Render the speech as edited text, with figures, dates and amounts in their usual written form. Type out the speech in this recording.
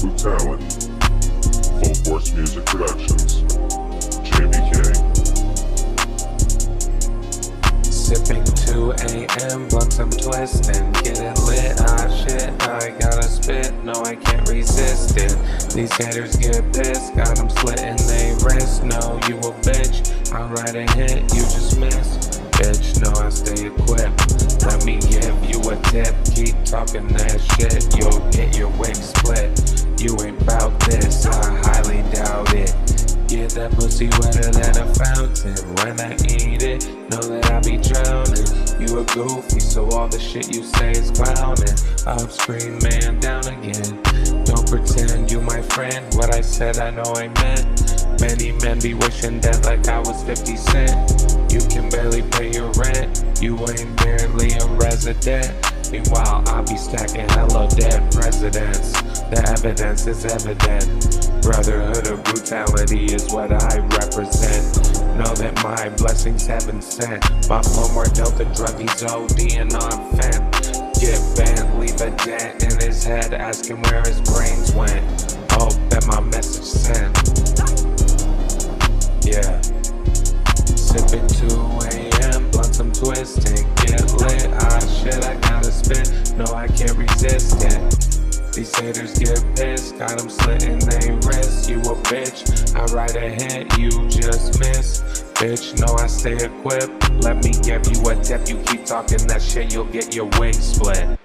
brutality. Full Force Music Productions. JBK. Sipping 2 a.m. blunts I'm twisting, getting lit, shit, I gotta spit, no I can't resist it. These haters get pissed, got them slitting they wrist, no you a bitch, I write a hit, you just miss. Bitch, no I stay equipped, let me give you a tip, keep talking that shit, you'll get your wig split. You ain't bout this, I highly doubt it. Get that pussy wetter than a fountain. When I eat it, know that I be drowning. You a goofy, so all the shit you say is clowning. Up screen, man, down again. Don't pretend you my friend. What I said, I know I meant. Many men be wishing dead like I was 50 Cent. You can barely pay your rent. You ain't barely a resident. Meanwhile, I be stacking hella dead presidents. The evidence is evident. Brotherhood of brutality is what I represent. Know that my blessings heaven sent. My flow more dope than druggies ODing on fent. Get banned, leave a dent in his head, asking where his brains went. Hope that my message sent. Yeah. Sipping 2 a.m. blunts I'm twisting. Get lit, shit I gotta spit. No I can't resist it. These haters get pissed, got them slitting they wrist. You a bitch, I write a hit, you just miss. Bitch, no I stay equipped, let me give you a tip. You keep talking that shit, you'll get your wig split.